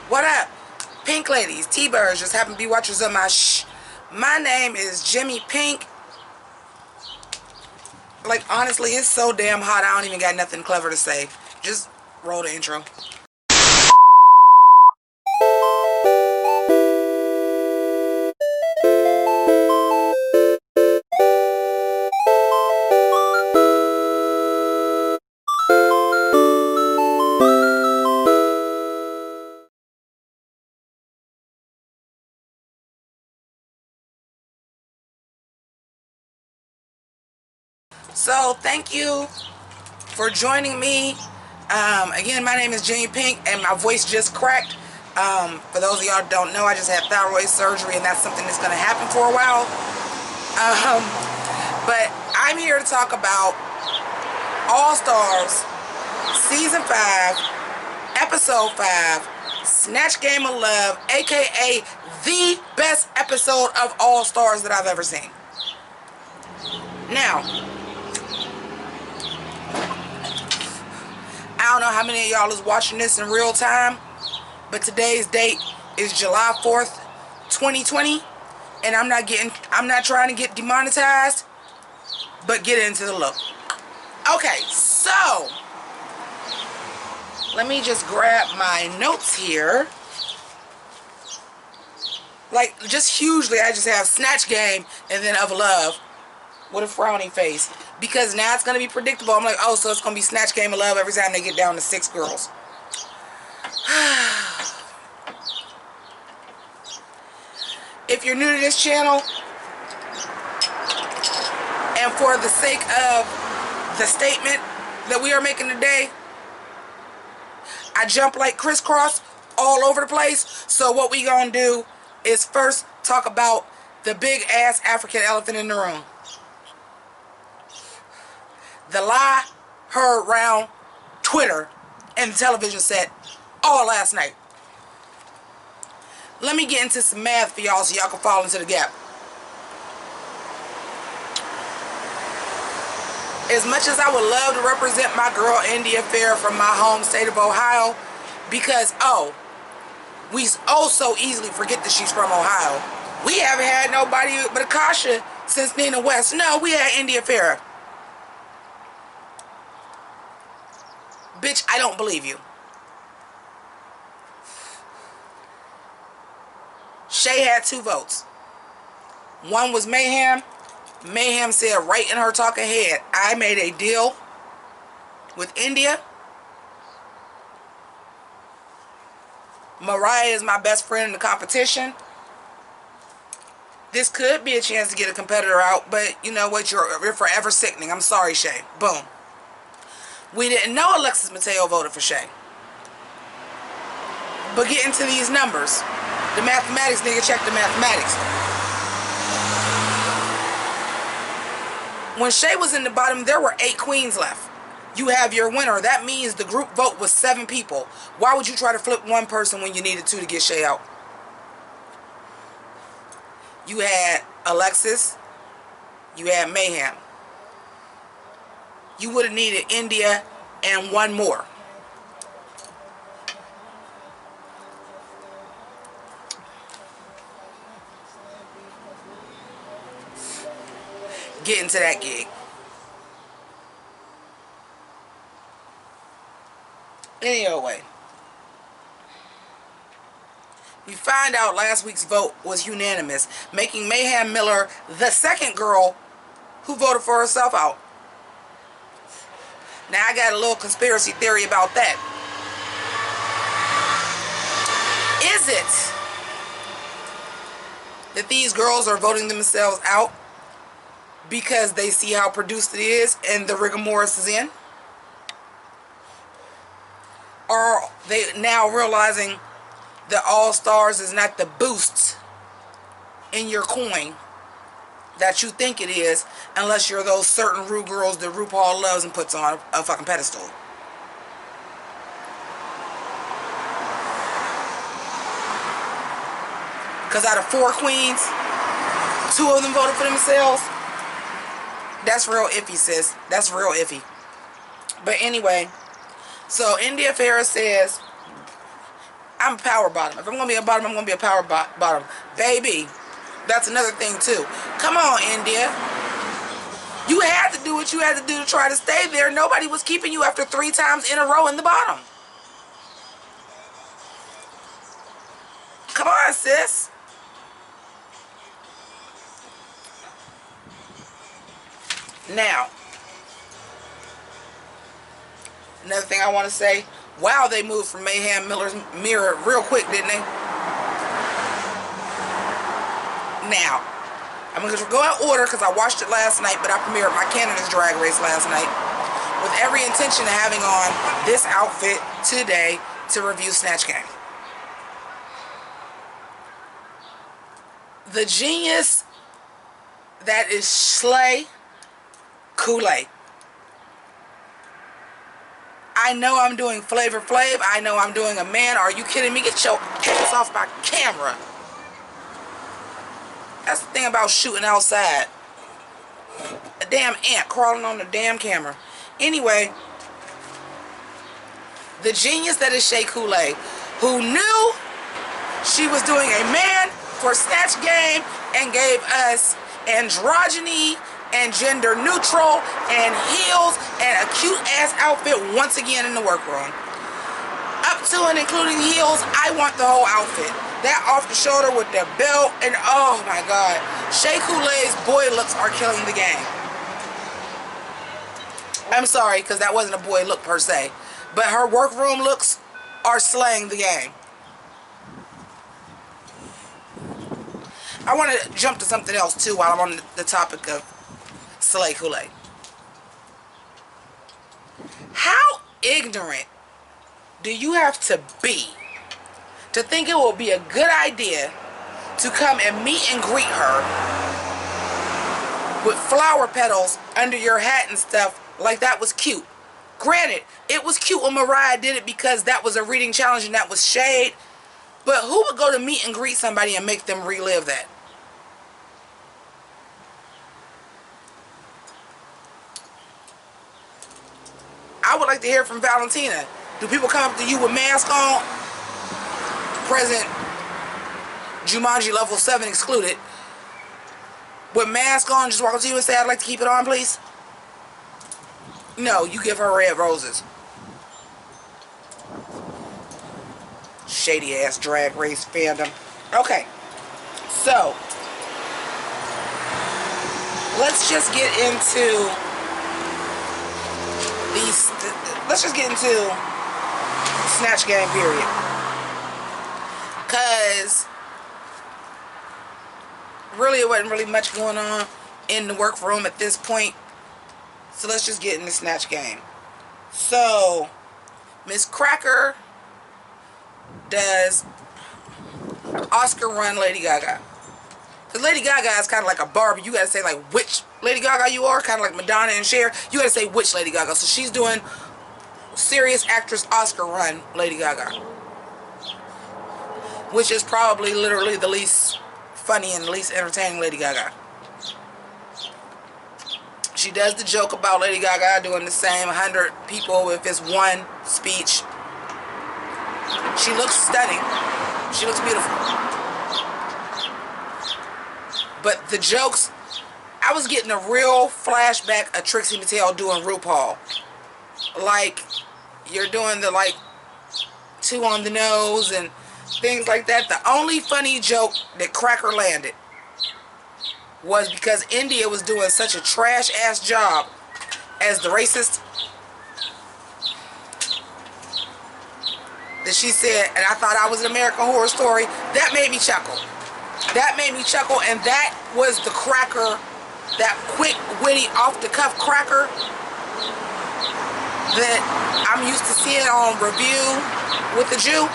What up? Pink ladies, T-birds, just happen to be watchers of my My name is Jimmi Pynk. Like, honestly, it's so damn hot, I don't even got nothing clever to say. Just roll the intro. So, thank you for joining me. Again, my name is Jimmi Pynk, and my voice just cracked. For those of y'all who don't know, I just had thyroid surgery, and that's something that's going to happen for a while. But I'm here to talk about All Stars Season 5, Episode 5, Snatch Game of Love, aka the best episode of All Stars that I've ever seen. Now, I don't know how many of y'all is watching this in real time, but today's date is July 4th, 2020, and I'm not trying to get demonetized, but get into the look. Okay, so let me just grab my notes here. Like, just hugely, I just have Snatch Game and then Of Love with a frowny face, because now it's going to be predictable. I'm like, oh, so it's going to be Snatch Game of Love every time they get down to 6 girls. If you're new to this channel, and for the sake of the statement that we are making today, I jump like crisscross all over the place. So what we gonna do is first talk about the big ass African elephant in the room. The lie heard around Twitter and the television set all last night. Let me get into some math for y'all so y'all can fall into the gap. As much as I would love to represent my girl India Fair from my home state of Ohio, because, we so easily forget that she's from Ohio. We haven't had nobody but Akasha since Nina West. No, we had India Fair. Bitch, I don't believe you. Shay had 2 votes. One was Mayhem. Mayhem said right in her talking head, I made a deal with India. Mariah is my best friend in the competition. This could be a chance to get a competitor out, but you know what? You're forever sickening. I'm sorry, Shay. Boom. We didn't know Alexis Mateo voted for Shay. But get into these numbers. The mathematics, nigga, check the mathematics. When Shay was in the bottom, there were 8 queens left. You have your winner. That means the group vote was 7 people. Why would you try to flip one person when you needed 2 to get Shay out? You had Alexis. You had Mayhem. You would have needed India and 1 more. Get into that gig. Anyway, we find out last week's vote was unanimous, making Mayhem Miller the second girl who voted for herself out. Now, I got a little conspiracy theory about that. Is it that these girls are voting themselves out because they see how produced it is and the rigor mortis is in? Or are they now realizing that All Stars is not the boost in your coin that you think it is, unless you're those certain Ru girls that RuPaul loves and puts on a fucking pedestal? Because out of 4 queens, 2 of them voted for themselves. That's real iffy, sis. That's real iffy. But anyway, so India Farah says I'm a power bottom. If I'm going to be a bottom, I'm going to be a power bottom. Baby, that's another thing too. Come on, India. You had to do what you had to do to try to stay there. Nobody was keeping you after 3 times in a row in the bottom. Come on, sis. Now, another thing I want to say. Wow, they moved from Mayhem Miller's Mirror real quick, didn't they? Now, I'm going to go in order because I watched it last night, but I premiered my Canada's Drag Race last night with every intention of having on this outfit today to review Snatch Game. The genius that is Slay Kool-Aid. I know I'm doing Flavor Flav. I know I'm doing a man. Are you kidding me? Get your ass off my camera. That's the thing about shooting outside. A damn ant crawling on the damn camera. Anyway, the genius that is Shea Kool-Aid, who knew she was doing a man for Snatch Game and gave us androgyny and gender neutral and heels and a cute ass outfit once again in the workroom. Up to and including heels, I want the whole outfit. That off the shoulder with the belt and oh my god. Shea Kool-Aid's boy looks are killing the game. I'm sorry because that wasn't a boy look per se. But her workroom looks are slaying the game. I want to jump to something else too while I'm on the topic of Slay Kool-Aid. How ignorant do you have to be to think it will be a good idea to come and meet and greet her with flower petals under your hat and stuff like that was cute? Granted, it was cute when Mariah did it because that was a reading challenge and that was shade. But who would go to meet and greet somebody and make them relive that? I would like to hear from Valentina. Do people come up to you with masks on? Present Jumanji level 7 excluded. With mask on, just walk up to you and say, I'd like to keep it on, please? No, you give her red roses. Shady ass drag race fandom. Okay, so let's just get into these. Let's just get into Snatch Game, period. Cause really, it wasn't really much going on in the workroom at this point. So let's just get into Snatch Game. So Miss Cracker does Oscar run Lady Gaga. Because Lady Gaga is kind of like a Barbie. You got to say like which Lady Gaga you are. Kind of like Madonna and Cher. You got to say which Lady Gaga. So she's doing serious actress Oscar run Lady Gaga. Which is probably literally the least funny and least entertaining Lady Gaga. She does the joke about Lady Gaga doing the same 100 people if it's one speech. She looks stunning. She looks beautiful. But the jokes, I was getting a real flashback of Trixie Mattel doing RuPaul. Like, you're doing the, like, 2 on the nose and things like that. The only funny joke that Cracker landed was because India was doing such a trash-ass job as the racist that she said, and I thought I was an American Horror Story. That made me chuckle. That made me chuckle, and that was the Cracker, that quick, witty, off-the-cuff Cracker that I'm used to seeing on Review with the Jew.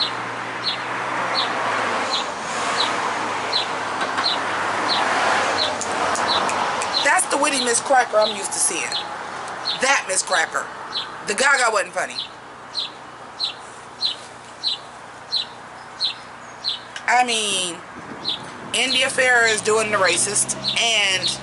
That's the witty Miss Cracker I'm used to seeing. That Miss Cracker. The Gaga wasn't funny. I mean, India Farrah is doing the racist, and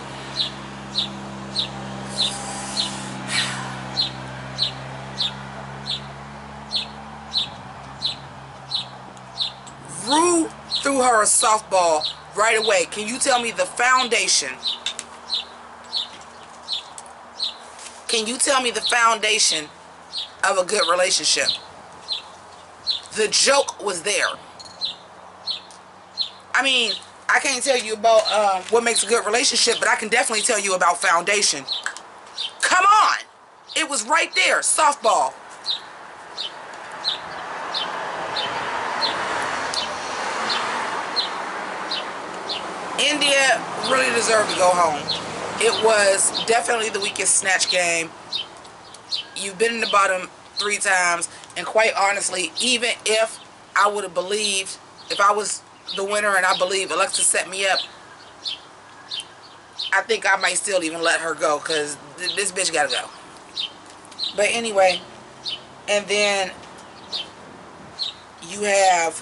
Rue threw her a softball right away. Can you tell me the foundation? Can you tell me the foundation of a good relationship? The joke was there. I mean, I can't tell you about what makes a good relationship, but I can definitely tell you about foundation. Come on! It was right there. Softball. India really deserved to go home. It was definitely the weakest snatch game. You've been in the bottom 3 times, and quite honestly, even if I would have believed, if I was the winner and I believe Alexa set me up, I think I might still even let her go, because this bitch gotta go. But anyway, and then you have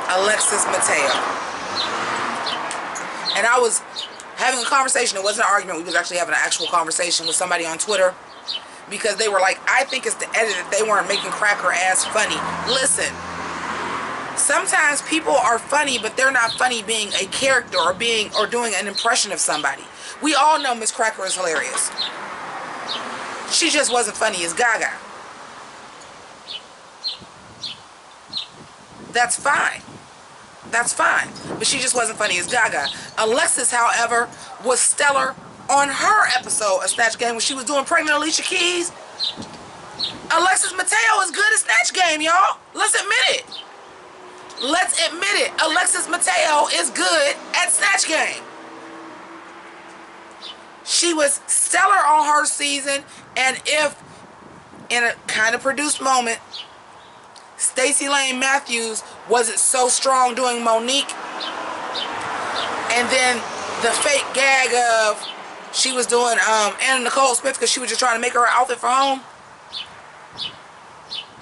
Alexis Mateo. And I was having a conversation. It wasn't an argument. We was actually having an actual conversation with somebody on Twitter, because they were like, I think it's the edit that they weren't making Cracker ass funny. Listen, sometimes people are funny, but they're not funny being a character or doing an impression of somebody. We all know Miss Cracker is hilarious. She just wasn't funny as Gaga. That's fine. That's fine. But she just wasn't funny as Gaga. Alexis, however, was stellar on her episode of Snatch Game when she was doing Pregnant Alicia Keys. Alexis Mateo is good at Snatch Game, y'all. Let's admit it. Let's admit it. Alexis Mateo is good at Snatch Game. She was stellar on her season, and if in a kind of produced moment, Stacey Lane Matthews wasn't so strong doing Monique, and then the fake gag of she was doing Anna Nicole Smith because she was just trying to make her outfit for home,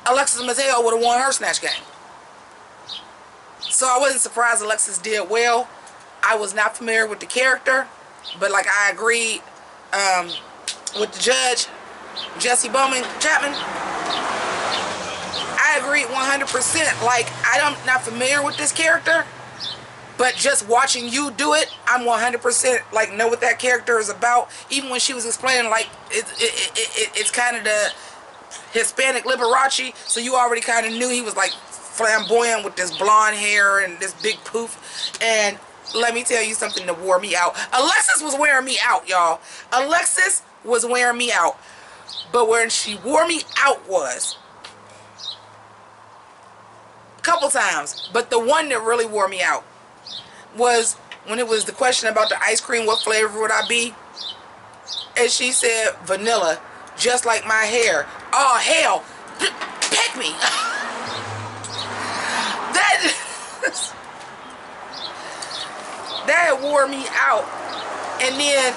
Alexis Mateo would have won her Snatch Game. So I wasn't surprised Alexis did well. I was not familiar with the character, but like I agreed with the judge, Jesse Bowman Chapman. I agreed 100%. Like, I'm not familiar with this character, but just watching you do it, I'm 100% like know what that character is about. Even when she was explaining, like, it's kind of the Hispanic Liberace, so you already kind of knew he was like flamboyant with this blonde hair and this big poof. And let me tell you something that wore me out. Alexis was wearing me out, y'all. Alexis was wearing me out. But when she wore me out was a couple times. But the one that really wore me out was when it was the question about the ice cream, what flavor would I be? And she said vanilla, just like my hair. Oh, hell. Pick me. That wore me out. And then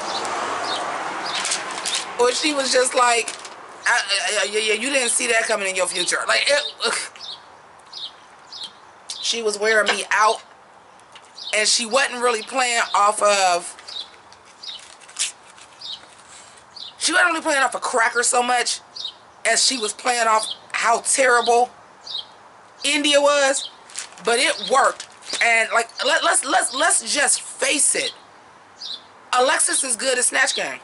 when she was just like, yeah, you didn't see that coming in your future. Like, she was wearing me out. And she wasn't really playing off of, she wasn't really playing off of Cracker so much as she was playing off how terrible India was. But it worked. And like, let's just face it. Alexis is good at Snatch Game.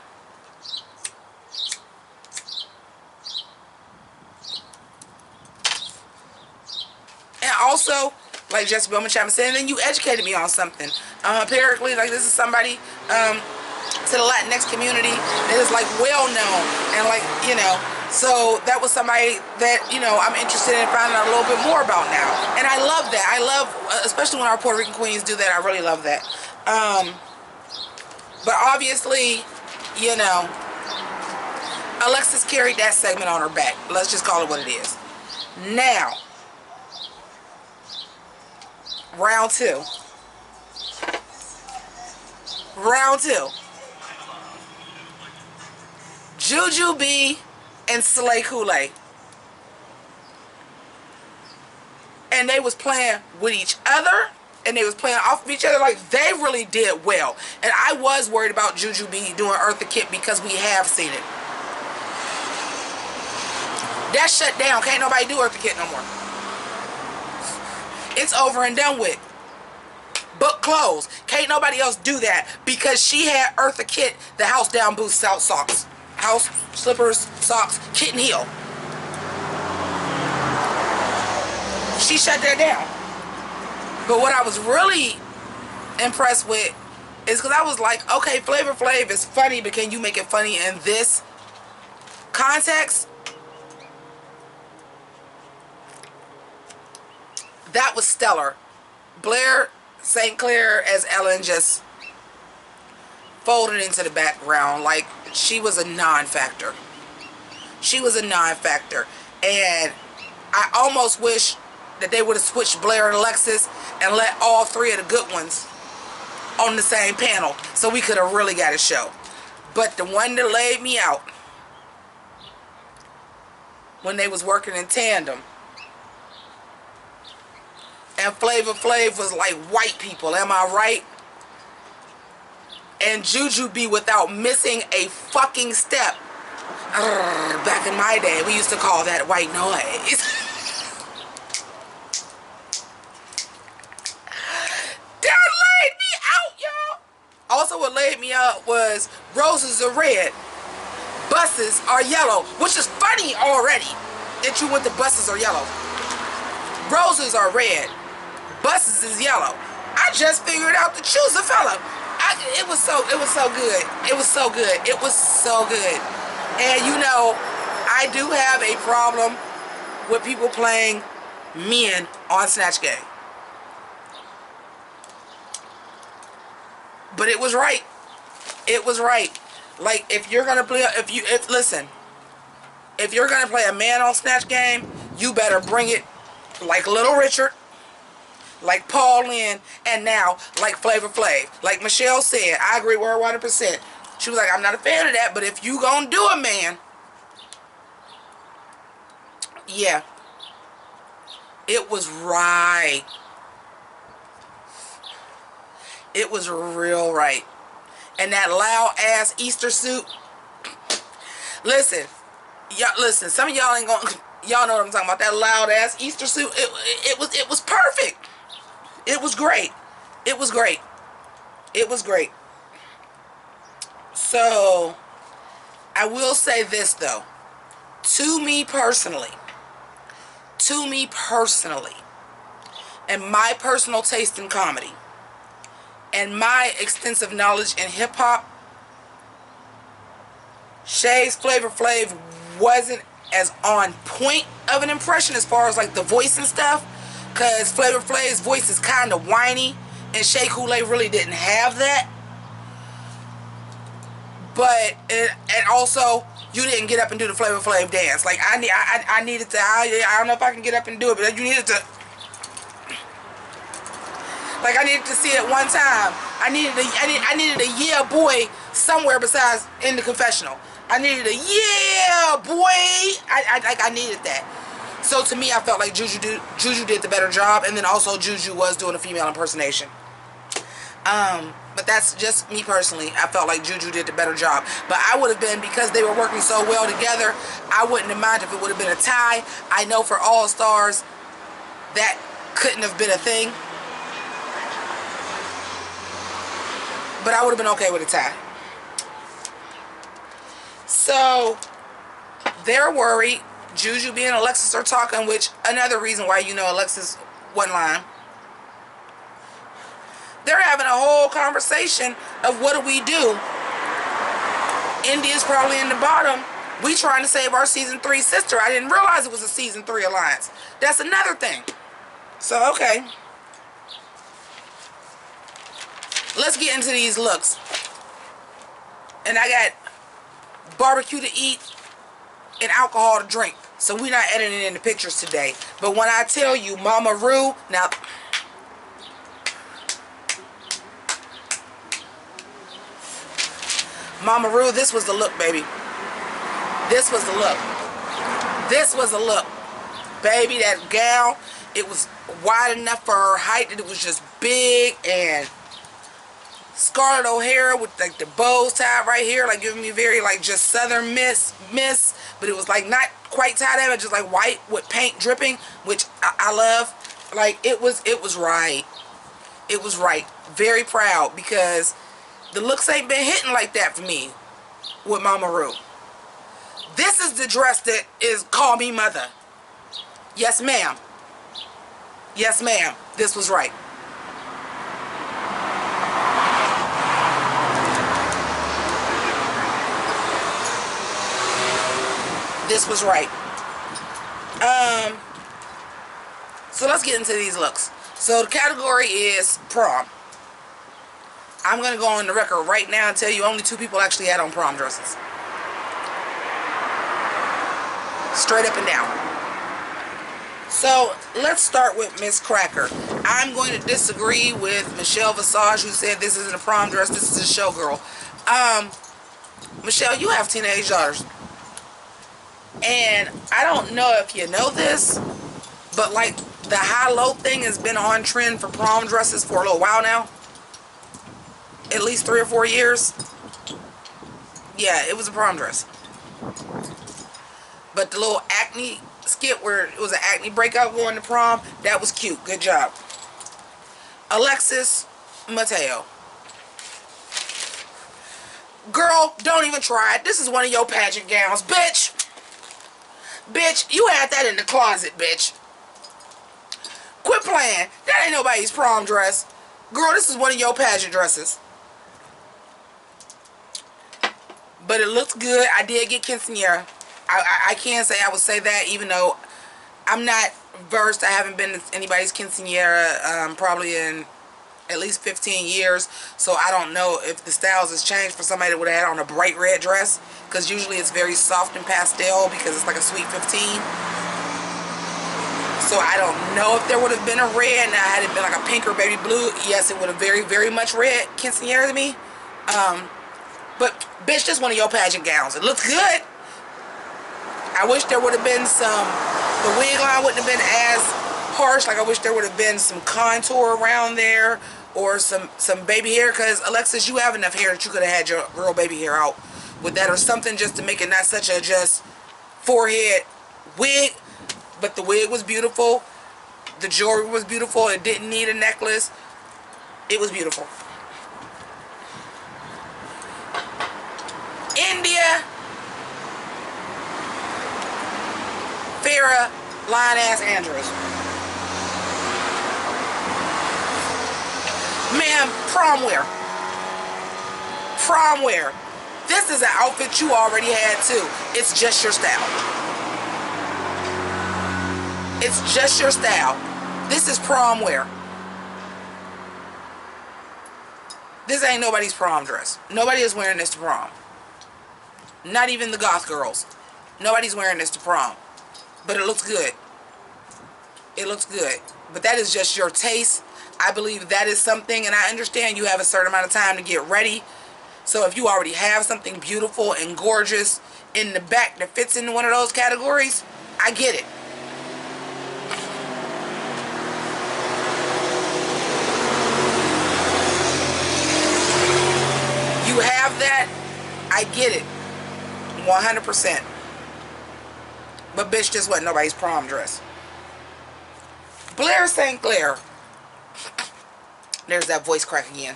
And also, like Jesse Bowman Chapman said, and then you educated me on something. Apparently, like, this is somebody to the Latinx community that is like well known, and like, you know, so that was somebody that, you know, I'm interested in finding out a little bit more about now. And I love that. I love, especially when our Puerto Rican queens do that, I really love that. But obviously, you know, Alexis carried that segment on her back. Let's just call it what it is. Now, round two. Round two. Juju B and Slay Kool-Aid. And they was playing with each other, and they was playing off of each other. Like, they really did well. And I was worried about Juju B doing Eartha Kitt because we have seen it. That shut down. Can't nobody do Eartha Kitt no more. It's over and done with. Book closed. Can't nobody else do that because she had Eartha Kitt, the house down boots, socks. House slippers, socks, kitten heel. She shut that down. But what I was really impressed with is because I was like, okay, Flavor Flav is funny, but can you make it funny in this context? That was stellar. Blair St. Clair as Ellen just folded into the background like she was a non-factor. She was a non-factor. And I almost wish that they would have switched Blair and Alexis and let all three of the good ones on the same panel so we could have really got a show. But the one that laid me out when they was working in tandem, and Flavor Flav was like white people, am I right? And Juju be without missing a fucking step. Back in my day, we used to call that white noise. That laid me out, y'all. Also, what laid me out was roses are red, buses are yellow, which is funny already that you went to buses are yellow. Roses are red, buses is yellow. I just figured out to choose a fella. It was so good. It was so good. It was so good. And you know, I do have a problem with people playing men on Snatch Game. But it was right. It was right. Like, if you're gonna play, listen, if you're gonna play a man on Snatch Game, you better bring it like Little Richard, like Paul Lynn, and now like Flavor Flav. Like Michelle said, I agree with her 100%. She was like, I'm not a fan of that, but if you gonna do a man, yeah, it was right. It was real right. And that loud ass Easter suit. Listen, y'all, listen. Some of y'all ain't gonna, y'all know what I'm talking about. That loud ass Easter suit. It was perfect. It was great. It was great. It was great. So, I will say this though. To me personally, and my personal taste in comedy, and my extensive knowledge in hip-hop, Shay's Flavor Flav wasn't as on point of an impression as far as like the voice and stuff, because Flavor Flav's voice is kind of whiny, and Shay Kool-Aid really didn't have that. But, and also, you didn't get up and do the Flavor Flav dance. Like, I needed to, I don't know if I can get up and do it, but you needed to, like, I needed to see it one time. I needed a yeah boy somewhere besides in the confessional. I needed a yeah boy. I needed that. So to me, I felt like Juju did the better job, and then also Juju was doing a female impersonation. But that's just me personally. I felt like Juju did the better job. But I would have been, because they were working so well together, I wouldn't have minded if it would have been a tie. I know for All Stars, that couldn't have been a thing. But I would have been okay with a tie. So, they're worried. Juju and Alexis are talking, which another reason why you know Alexis wasn't lying. They're having a whole conversation of what do we do. India's probably in the bottom. We trying to save our season 3 sister. I didn't realize it was a season 3 alliance. That's another thing. So, okay. Let's get into these looks. And I got barbecue to eat and alcohol to drink. So we're not editing in the pictures today. But when I tell you Mama Ru, now Mama Ru, this was the look, baby. This was the look. This was the look. Baby, that gown, it was wide enough for her height, and it was just big, and Scarlett O'Hara with like the bows tied right here, like giving me very like just Southern Miss, but it was like not quite tied up, just like white with paint dripping, which I love. Like, it was right. It was right. Very proud, because the looks ain't been hitting like that for me with Mama Ru. This is the dress that is Call Me Mother. Yes, ma'am. Yes, ma'am. This was right. This was right. So let's get into these looks. So the category is prom. I'm going to go on the record right now and tell you only 2 people actually had on prom dresses. Straight up and down. So let's start with Miss Cracker. I'm going to disagree with Michelle Visage, who said this isn't a prom dress, this is a showgirl. Michelle, you have teenage daughters. And I don't know if you know this, but like the high-low thing has been on trend for prom dresses for a little while now. At least 3 or 4 years. Yeah, it was a prom dress. But the little acne skit where it was an acne breakout going to prom, that was cute. Good job. Alexis Mateo. Girl, don't even try it. This is one of your pageant gowns, bitch. Bitch, you had that in the closet, bitch. Quit playing. That ain't nobody's prom dress. Girl, this is one of your pageant dresses. But it looks good. I did get quinceañera. I can say I would say that, even though I'm not versed. I haven't been to anybody's quinceañera probably in at least 15 years. So I don't know if the styles has changed for somebody that would have had on a bright red dress. Because usually it's very soft and pastel because it's like a sweet 15. So I don't know if there would have been a red. Now, had it been like a pink or baby blue, yes, it would have very, very much red quinceañera to me. But, bitch, this one of your pageant gowns. It looks good. I wish there would have been some, the wig line wouldn't have been as harsh. Like, I wish there would have been some contour around there or some baby hair. Because, Alexis, you have enough hair that you could have had your girl baby hair out with that or something, just to make it not such a just forehead wig. But the wig was beautiful. The jewelry was beautiful. It didn't need a necklace. It was beautiful. India Farrah Lioness Andrews. Ma'am, prom wear. Prom wear. This is an outfit you already had too. It's just your style. It's just your style. This is prom wear. This ain't nobody's prom dress. Nobody is wearing this to prom. Not even the goth girls. Nobody's wearing this to prom. But it looks good. It looks good. But that is just your taste. I believe that is something, and I understand you have a certain amount of time to get ready. So if you already have something beautiful and gorgeous in the back that fits into one of those categories, I get it. You have that, I get it. 100%. But bitch, this wasn't nobody's prom dress. Blair St. Clair. There's that voice crack again.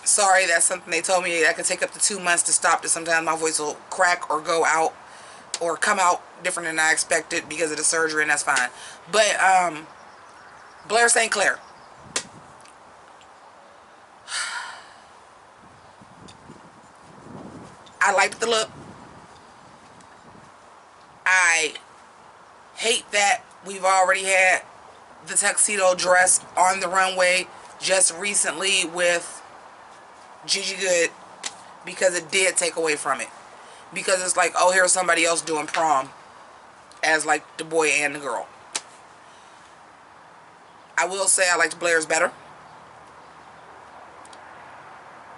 Sorry, that's something they told me that could take up to 2 months to stop. That sometimes my voice will crack or go out or come out different than I expected because of the surgery, and that's fine. But Blair St. Clair. I liked the look. I hate that we've already had the tuxedo dress on the runway just recently with Gigi Goode, because it did take away from it. Because it's like, oh, here's somebody else doing prom as like the boy and the girl. I will say I liked Blair's better.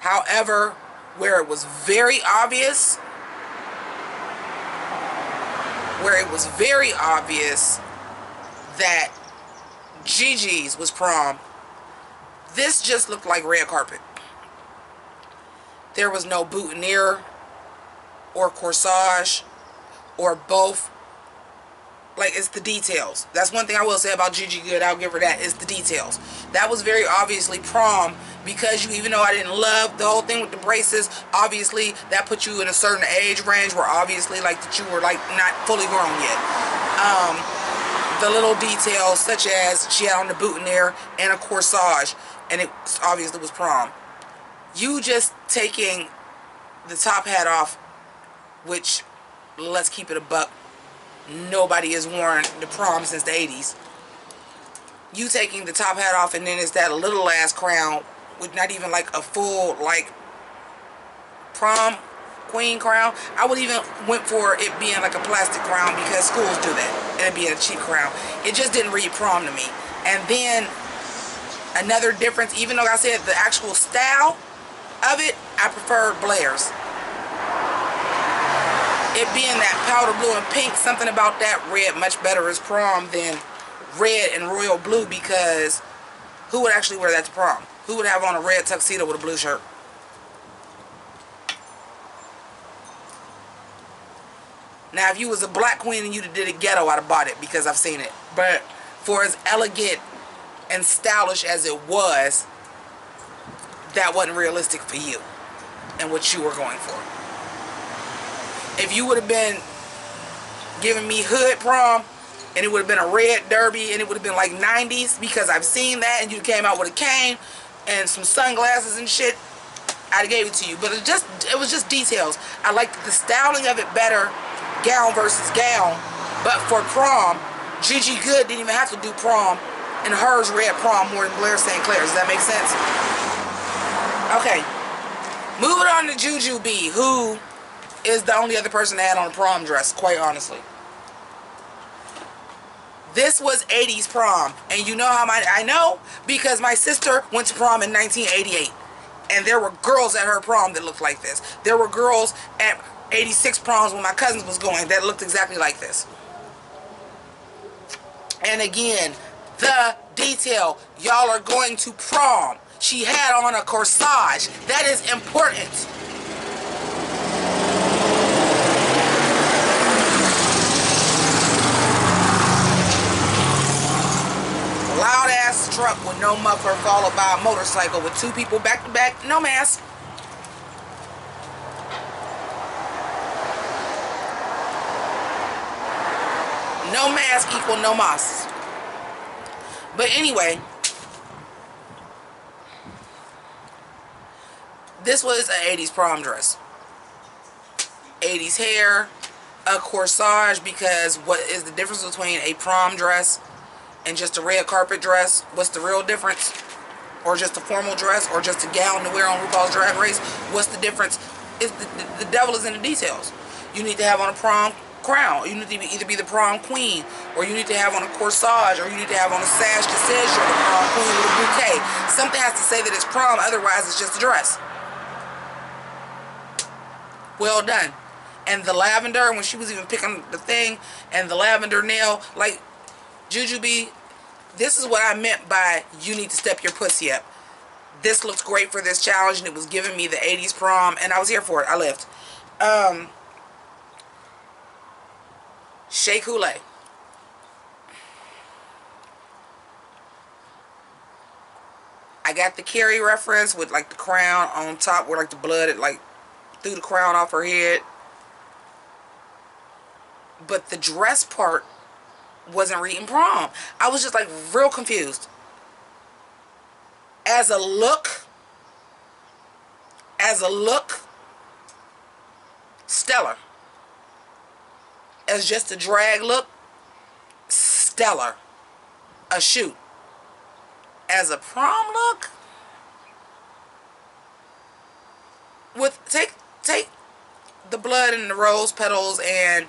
However, where it was very obvious, that Gigi's was prom, this just looked like red carpet. There was no boutonniere or corsage or both. like, it's the details. That's one thing I will say about Gigi Goode. I'll give her that. It's the details. That was very obviously prom, because you, even though I didn't love the whole thing with the braces, obviously that put you in a certain age range where obviously like that you were like not fully grown yet. The little details such as she had on the boutonniere and a corsage, and it obviously was prom. You just taking the top hat off, which, let's keep it a buck, nobody has worn the prom since the 80s. You taking the top hat off, and then it's that little ass crown with not even like a full like prom queen crown. I would even went for it being like a plastic crown, because schools do that, and it being a cheap crown. It just didn't read prom to me. And then another difference, even though I said the actual style of it, I preferred Blair's. It being that powder blue and pink, something about that red much better as prom than red and royal blue, because who would actually wear that to prom? Who would have on a red tuxedo with a blue shirt? Now, if you was a black queen and you did it ghetto, I'd have bought it, because I've seen it. But for as elegant and stylish as it was, that wasn't realistic for you and what you were going for. If you would have been giving me hood prom, and it would have been a red derby, and it would have been like 90s, because I've seen that, and you came out with a cane and some sunglasses and shit, I'd have gave it to you. But it was just details. I liked the styling of it better, gown versus gown. But for prom, Gigi Goode didn't even have to do prom, and hers read prom more than Blair St. Clair. Does that make sense? Okay. Moving on to Juju B, who is the only other person that had on a prom dress, quite honestly. This was 80s prom, and you know how I know? Because my sister went to prom in 1988, and there were girls at her prom that looked like this. There were girls at 86 proms when my cousins was going that looked exactly like this. And again, the detail. Y'all are going to prom. She had on a corsage. That is important. Loud ass truck with no muffler, followed by a motorcycle with two people back to back, no mask. No mask equal no mas. But anyway, this was an 80s prom dress. 80s hair, a corsage, because what is the difference between a prom dress and just a red carpet dress? What's the real difference? Or just a formal dress, or just a gown to wear on RuPaul's Drag Race? What's the difference? It's the devil is in the details. You need to have on a prom crown. You need to either be the prom queen, or you need to have on a corsage, or you need to have on a sash that says you're the prom queen with a bouquet. Something has to say that it's prom, otherwise it's just a dress. Well done. And the lavender, when she was even picking the thing, and the lavender nail, like, Juju B, this is what I meant by you need to step your pussy up. This looks great for this challenge, and it was giving me the 80s prom, and I was here for it. I lived. Shea Coulee. I got the Carrie reference with like the crown on top where like the blood, it like threw the crown off her head. But the dress part wasn't reading prom. I was just like real confused. As a look, stellar. As just a drag look, stellar. A shoot. As a prom look, with take the blood and the rose petals and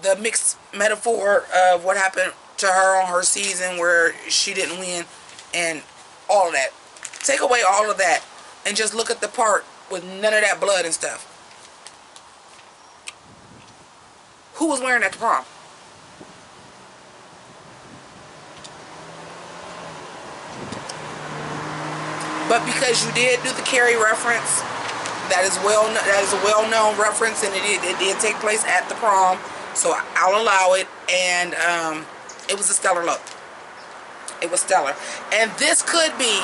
the mixed metaphor of what happened to her on her season where she didn't win and all of that. Take away all of that and just look at the part with none of that blood and stuff. Who was wearing that to prom? But because you did do the Carrie reference, that is a well-known reference, and it did take place at the prom. So I'll allow it. And it was a stellar look. It was stellar. And this could be,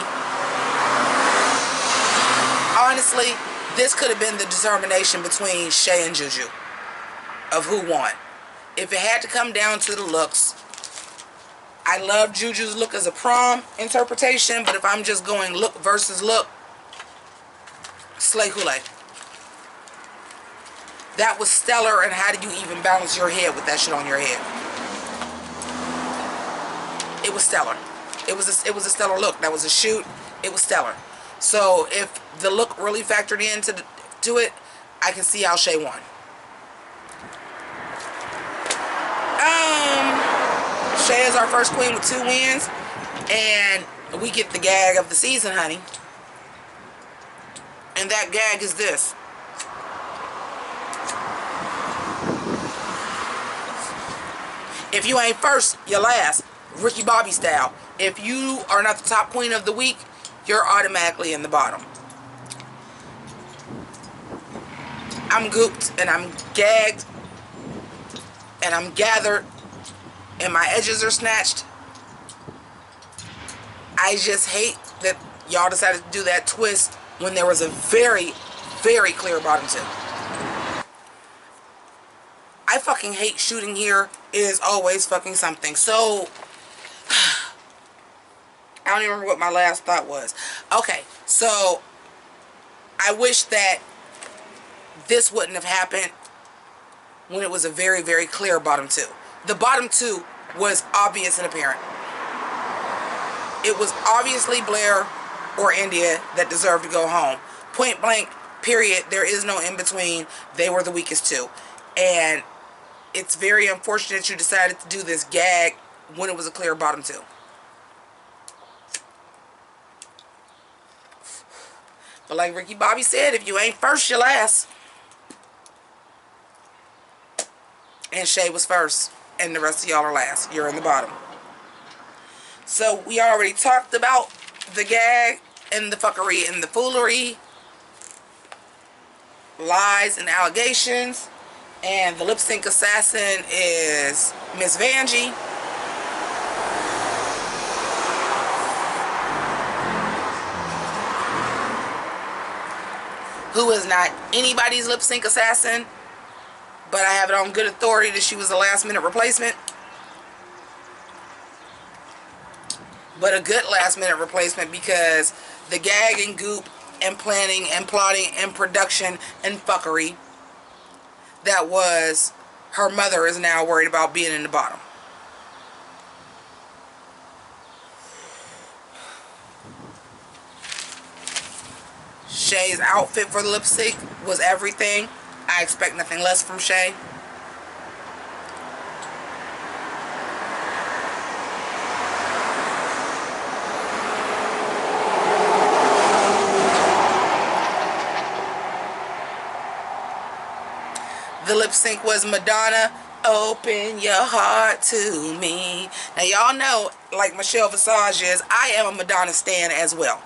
honestly, this could have been the determination between Shay and Juju of who won. If it had to come down to the looks, I love Juju's look as a prom interpretation, but if I'm just going look versus look, Slay Kool-Aid. That was stellar, and how do you even balance your head with that shit on your head? It was stellar. It was a stellar look. That was a shoot. It was stellar. So if the look really factored into it, I can see how Shay won. Shay is our first queen with 2 wins, and we get the gag of the season, honey. And that gag is this. If you ain't first, you're last. Ricky Bobby style. If you are not the top queen of the week, you're automatically in the bottom. I'm gooped and I'm gagged and I'm gathered and my edges are snatched. I just hate that y'all decided to do that twist when there was a very, very clear bottom 2. I fucking hate shooting here. It is always fucking something. So I don't even remember what my last thought was. Okay, so I wish that this wouldn't have happened when it was a very, very clear bottom 2. The bottom 2 was obvious and apparent. It was obviously Blair or India that deserved to go home. Point blank, period. There is no in between. They were the weakest 2. And it's very unfortunate you decided to do this gag when it was a clear bottom 2. But like Ricky Bobby said, if you ain't first, you're last. And Shay was first. And the rest of y'all are last. You're in the bottom. So we already talked about the gag and the fuckery and the foolery. Lies and allegations. And the lip sync assassin is Miss Vanjie. Who is not anybody's lip sync assassin, but I have it on good authority that she was a last minute replacement. But a good last minute replacement, because the gag and goop and planning and plotting and production and fuckery that was her mother is now worried about being in the bottom. Shay's outfit for the lip sync was everything. I expect nothing less from Shay. The lip sync was Madonna, Open Your Heart to Me. Now y'all know, like Michelle Visage is, I am a Madonna stan as well.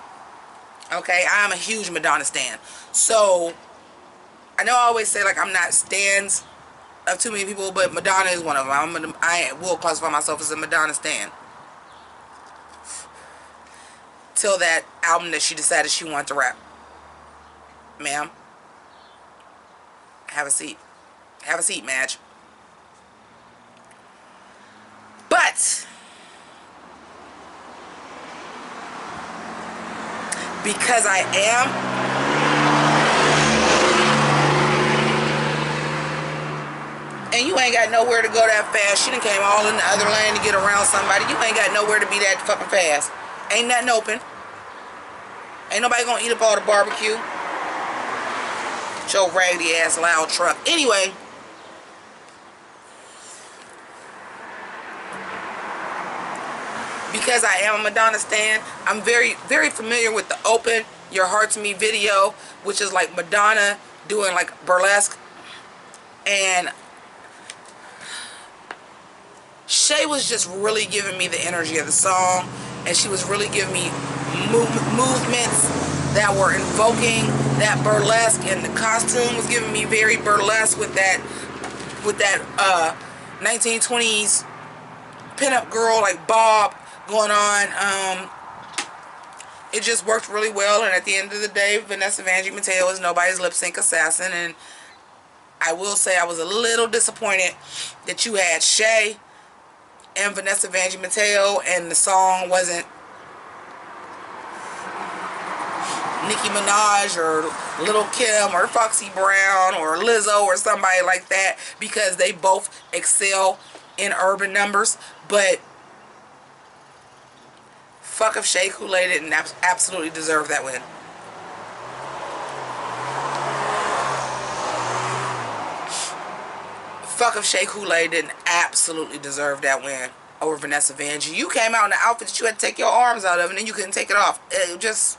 Okay, I'm a huge Madonna stan. So, I know I always say like I'm not stans of too many people, but Madonna is one of them. I will classify myself as a Madonna stan. Till that album that she decided she wanted to rap. Ma'am, have a seat. Have a seat, Madge. But because I am and you ain't got nowhere to go that fast. She done came all in the other lane to get around somebody. You ain't got nowhere to be that fucking fast. Ain't nothing open. Ain't nobody gonna eat up all the barbecue. Your raggedy ass loud truck. Anyway, because I am a Madonna stan, I'm very, very familiar with the Open Your Heart to Me video, which is like Madonna doing like burlesque. And Shay was just really giving me the energy of the song, and she was really giving me movements that were invoking that burlesque, and the costume was giving me very burlesque with that with that 1920s pinup girl like Bob going on. It just worked really well, and at the end of the day, Vanessa Vanjie Mateo is nobody's lip sync assassin. And I will say I was a little disappointed that you had Shay and Vanessa Vanjie Mateo and the song wasn't Nicki Minaj or Lil' Kim or Foxy Brown or Lizzo or somebody like that, because they both excel in urban numbers. But fuck if Shea Coulee didn't absolutely deserve that win. Fuck if Shea Coulee didn't absolutely deserve that win over Vanessa Vanjie. You came out in the outfit that you had to take your arms out of, and then you couldn't take it off. It just...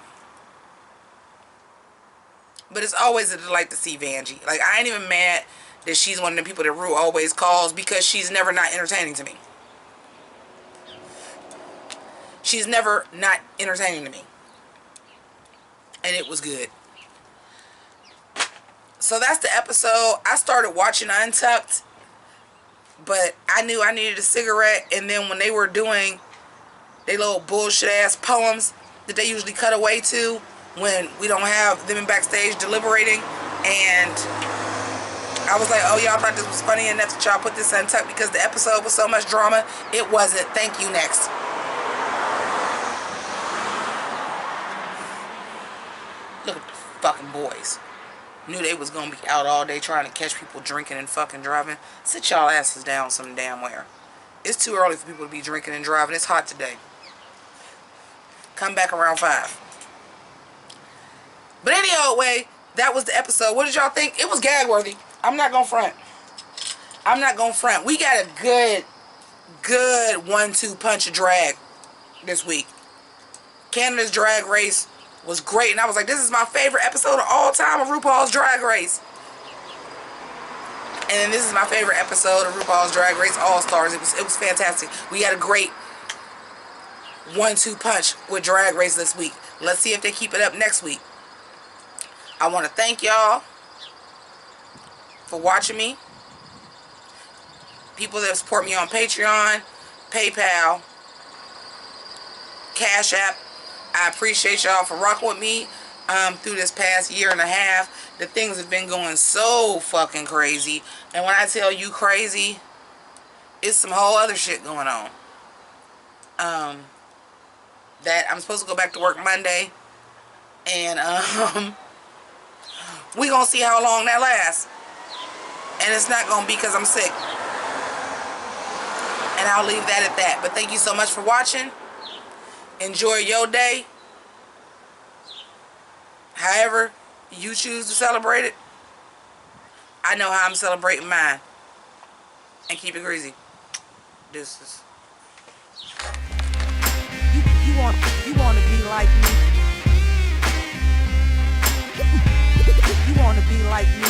But it's always a delight to see Vanjie. Like, I ain't even mad that she's one of the people that Ru always calls, because she's never not entertaining to me. She's never not entertaining to me. And it was good. So that's the episode. I started watching Untucked, but I knew I needed a cigarette. And then when they were doing their little bullshit ass poems that they usually cut away to when we don't have them in backstage deliberating, and I was like, oh, y'all thought this was funny enough that y'all put this Untucked because the episode was so much drama. It wasn't. Thank you. Next. Look at the fucking boys. Knew they was gonna be out all day trying to catch people drinking and fucking driving. Sit y'all asses down some damn where. It's too early for people to be drinking and driving. It's hot today. Come back around 5. But any old way, that was the episode. What did y'all think? It was gag worthy. I'm not gonna front. I'm not gonna front. We got a good 1-2 punch of drag this week. Canada's Drag Race was great, and I was like, this is my favorite episode of all time of RuPaul's Drag Race. And then this is my favorite episode of RuPaul's Drag Race All Stars. It was fantastic. We got a great 1-2 punch with Drag Race this week. Let's see if they keep it up next week. I want to thank y'all for watching me. People that support me on Patreon, PayPal, Cash App. I appreciate y'all for rocking with me through this past year and a half. The things have been going so fucking crazy. And when I tell you crazy, it's some whole other shit going on. That I'm supposed to go back to work Monday. And we gonna see how long that lasts. And it's not gonna be because I'm sick. And I'll leave that at that. But thank you so much for watching. Enjoy your day. However you choose to celebrate it. I know how I'm celebrating mine. And keep it greasy. Deuces. You want to be like me. You want to be like me.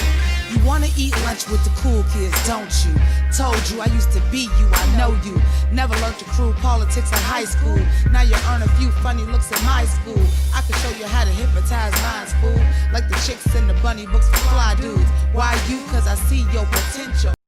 You wanna eat lunch with the cool kids, don't you? Told you I used to be you, I know you. Never learned to crew politics in high school. Now you earn a few funny looks in my school. I can show you how to hypnotize minds, fool. Like the chicks in the bunny books for fly dudes. Why you? Cause I see your potential.